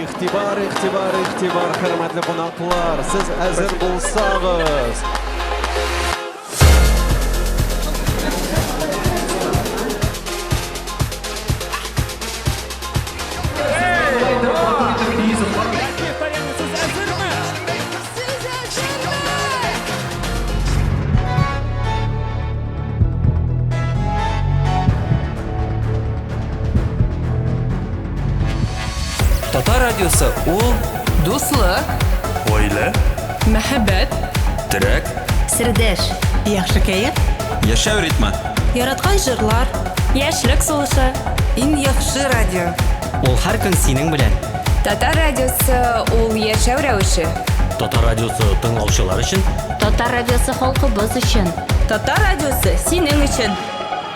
İxtibar, hörmətli qonaqlar, siz əzir bulsağız. Tatar Radyosu ул Дуслык, Oila, мәхәббәт, терәк, Сердәш, яхшы кәеф, яшәү ритмы. яраткан җырлар, Яшьлек сулышы. иң яхшы радио. Ул һәр көн синең белән. Татар радиосы ул яшәү рәвеше. Татар Радиосы тыңлаучылар өчен. Татар радиосы халкыбыз өчен. Татар радиосы синең өчен.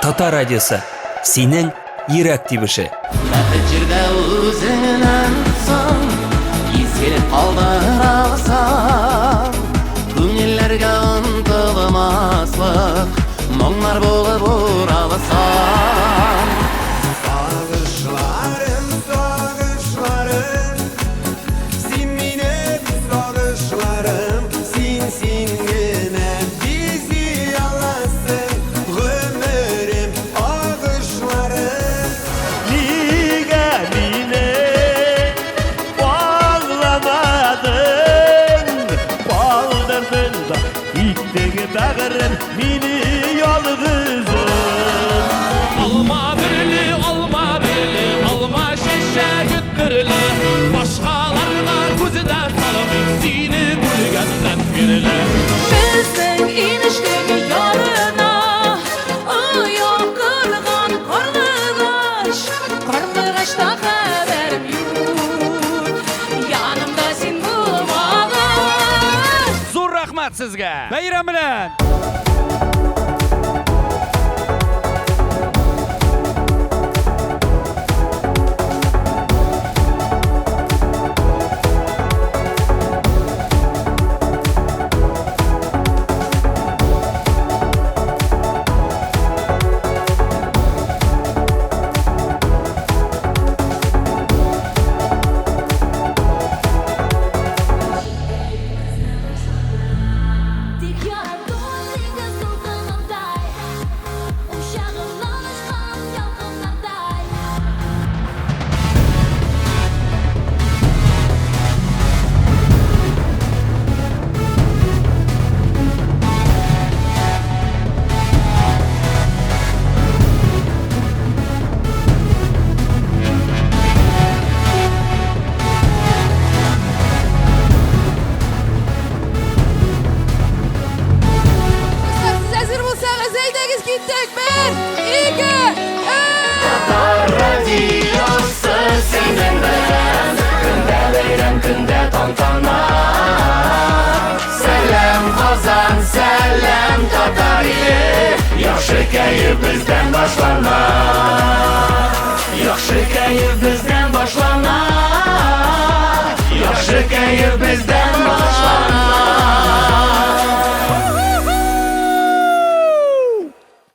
Татар Радиосы синең йөрәк тибеше. Бәхетләрдә үзеңнән соң изгелек калдырасың. Күңелләргә онтылмаслык моңнар булып ураласың. Sağışlarım, sin minib sağışlarım, sin gene bizi alasın, ömrüm ağışlarım. Niga mine bağlamadın, bağladın da ittegi bağırın mini yalgızım. Alma birli, alma şişe güttürülü. Başkalarına gözüde salım, seni gülgenden birli. Безнең инештеге ярына ояк кырган карлыгач та хәбәрем юк. Янымда син булмаган. Зур рәхмәт сезгә. Бәйрәм белән. Тик яратуым сиңа султанымдай, ушагымнан очкан ялкыннардай. Siz әзер булсагыз, әйдәгез киттек. 1, 2, 3. Радиосы синең белән, көндә бәйрәм, көндә тантана. Сәлам Казан, сәлам Татар иле, яхшы кәеф бездән башлана. Яхшы кәеф бездән